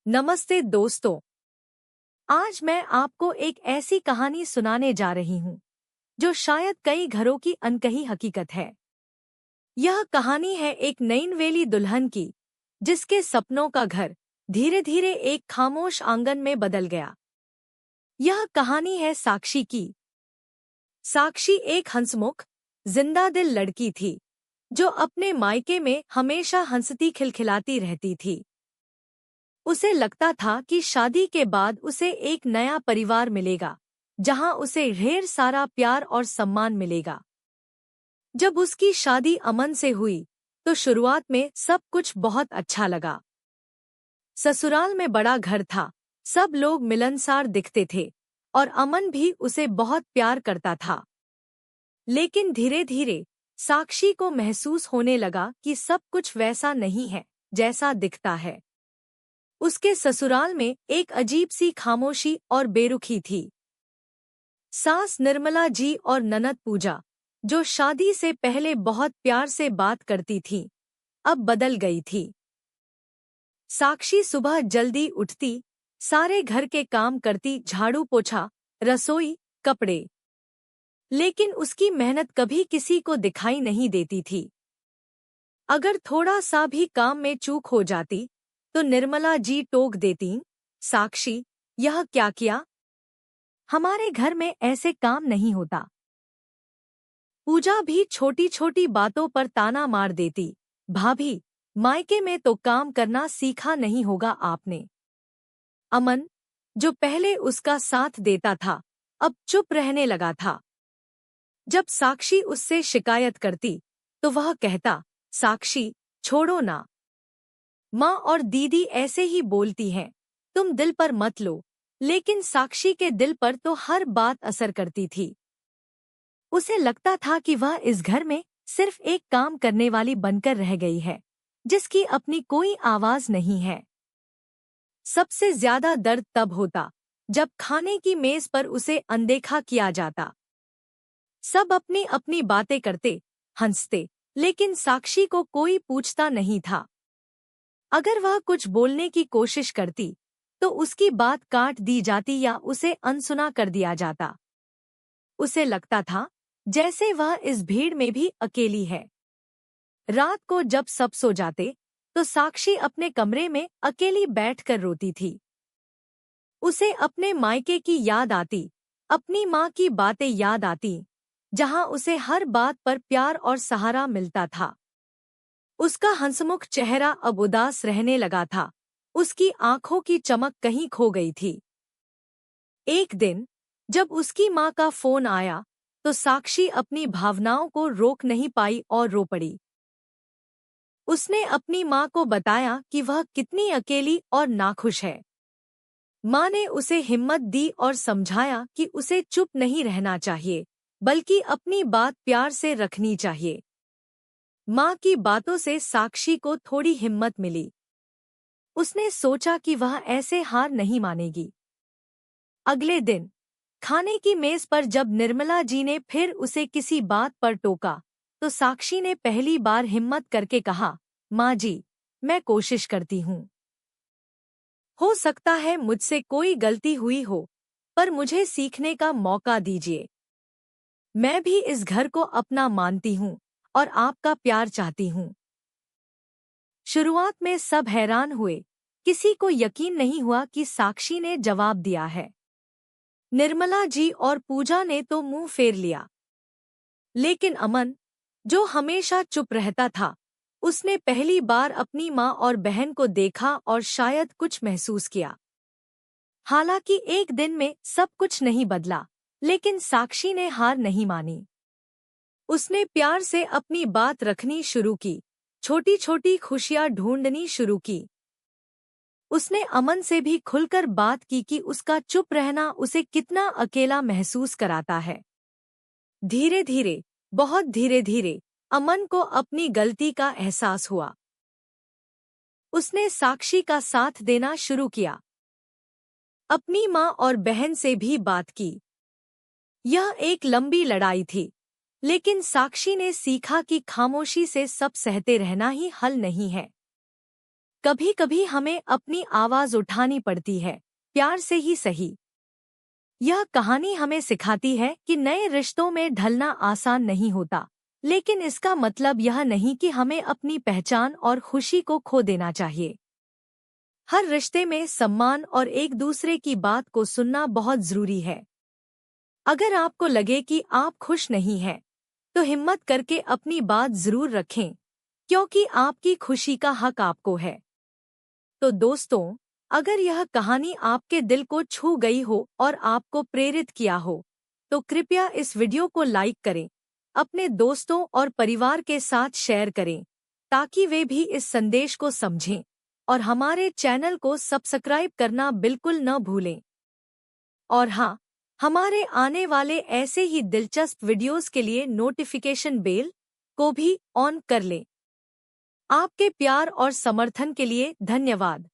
नमस्ते दोस्तों। आज मैं आपको एक ऐसी कहानी सुनाने जा रही हूँ जो शायद कई घरों की अनकही हकीकत है। यह कहानी है एक नैनवेली दुल्हन की, जिसके सपनों का घर धीरे धीरे एक खामोश आंगन में बदल गया। यह कहानी है साक्षी की। साक्षी एक हंसमुख, जिंदा दिल लड़की थी जो अपने मायके में हमेशा हंसती खिलखिलाती रहती थी। उसे लगता था कि शादी के बाद उसे एक नया परिवार मिलेगा, जहां उसे ढेर सारा प्यार और सम्मान मिलेगा। जब उसकी शादी अमन से हुई, तो शुरुआत में सब कुछ बहुत अच्छा लगा। ससुराल में बड़ा घर था, सब लोग मिलनसार दिखते थे और अमन भी उसे बहुत प्यार करता था। लेकिन धीरे धीरे साक्षी को महसूस होने लगा कि सब कुछ वैसा नहीं है जैसा दिखता है। उसके ससुराल में एक अजीब सी खामोशी और बेरुखी थी। सास निर्मला जी और ननद पूजा, जो शादी से पहले बहुत प्यार से बात करती थी, अब बदल गई थी। साक्षी सुबह जल्दी उठती, सारे घर के काम करती, झाड़ू पोछा, रसोई, कपड़े। लेकिन उसकी मेहनत कभी किसी को दिखाई नहीं देती थी। अगर थोड़ा सा भी काम में चूक हो जाती, तो निर्मला जी टोक देती, साक्षी, यह क्या किया? हमारे घर में ऐसे काम नहीं होता। पूजा भी छोटी छोटी बातों पर ताना मार देती, भाभी, मायके में तो काम करना सीखा नहीं होगा आपने। अमन, जो पहले उसका साथ देता था, अब चुप रहने लगा था। जब साक्षी उससे शिकायत करती, तो वह कहता, साक्षी, छोड़ो ना। माँ और दीदी ऐसे ही बोलती हैं, तुम दिल पर मत लो। लेकिन साक्षी के दिल पर तो हर बात असर करती थी। उसे लगता था कि वह इस घर में सिर्फ एक काम करने वाली बनकर रह गई है, जिसकी अपनी कोई आवाज नहीं है। सबसे ज्यादा दर्द तब होता जब खाने की मेज पर उसे अनदेखा किया जाता। सब अपनी अपनी बातें करते, हंसते, लेकिन साक्षी को कोई पूछता नहीं था। अगर वह कुछ बोलने की कोशिश करती, तो उसकी बात काट दी जाती या उसे अनसुना कर दिया जाता। उसे लगता था जैसे वह इस भीड़ में भी अकेली है। रात को जब सब सो जाते, तो साक्षी अपने कमरे में अकेली बैठकर रोती थी। उसे अपने मायके की याद आती, अपनी माँ की बातें याद आती, जहां उसे हर बात पर प्यार और सहारा मिलता था। उसका हंसमुख चेहरा अब उदास रहने लगा था, उसकी आंखों की चमक कहीं खो गई थी। एक दिन जब उसकी माँ का फोन आया, तो साक्षी अपनी भावनाओं को रोक नहीं पाई और रो पड़ी। उसने अपनी माँ को बताया कि वह कितनी अकेली और नाखुश है। माँ ने उसे हिम्मत दी और समझाया कि उसे चुप नहीं रहना चाहिए, बल्कि अपनी बात प्यार से रखनी चाहिए। माँ की बातों से साक्षी को थोड़ी हिम्मत मिली। उसने सोचा कि वह ऐसे हार नहीं मानेगी। अगले दिन खाने की मेज पर जब निर्मला जी ने फिर उसे किसी बात पर टोका, तो साक्षी ने पहली बार हिम्मत करके कहा, माँ जी, मैं कोशिश करती हूँ। हो सकता है मुझसे कोई गलती हुई हो, पर मुझे सीखने का मौका दीजिए। मैं भी इस घर को अपना मानती हूँ और आपका प्यार चाहती हूँ। शुरुआत में सब हैरान हुए, किसी को यकीन नहीं हुआ कि साक्षी ने जवाब दिया है। निर्मला जी और पूजा ने तो मुंह फेर लिया। लेकिन अमन, जो हमेशा चुप रहता था, उसने पहली बार अपनी माँ और बहन को देखा और शायद कुछ महसूस किया। हालांकि एक दिन में सब कुछ नहीं बदला, लेकिन साक्षी ने हार नहीं मानी। उसने प्यार से अपनी बात रखनी शुरू की, छोटी छोटी खुशियां ढूंढनी शुरू की। उसने अमन से भी खुलकर बात की कि उसका चुप रहना उसे कितना अकेला महसूस कराता है। धीरे धीरे, बहुत धीरे धीरे, अमन को अपनी गलती का एहसास हुआ। उसने साक्षी का साथ देना शुरू किया, अपनी माँ और बहन से भी बात की। यह एक लंबी लड़ाई थी, लेकिन साक्षी ने सीखा कि खामोशी से सब सहते रहना ही हल नहीं है। कभी कभी हमें अपनी आवाज उठानी पड़ती है, प्यार से ही सही। यह कहानी हमें सिखाती है कि नए रिश्तों में ढलना आसान नहीं होता, लेकिन इसका मतलब यह नहीं कि हमें अपनी पहचान और खुशी को खो देना चाहिए। हर रिश्ते में सम्मान और एक दूसरे की बात को सुनना बहुत जरूरी है। अगर आपको लगे कि आप खुश नहीं हैं, तो हिम्मत करके अपनी बात जरूर रखें, क्योंकि आपकी खुशी का हक आपको है। तो दोस्तों, अगर यह कहानी आपके दिल को छू गई हो और आपको प्रेरित किया हो, तो कृपया इस वीडियो को लाइक करें, अपने दोस्तों और परिवार के साथ शेयर करें, ताकि वे भी इस संदेश को समझें, और हमारे चैनल को सब्सक्राइब करना बिल्कुल न भूलें। और हाँ, हमारे आने वाले ऐसे ही दिलचस्प वीडियोस के लिए नोटिफिकेशन बेल को भी ऑन कर लें। आपके प्यार और समर्थन के लिए धन्यवाद।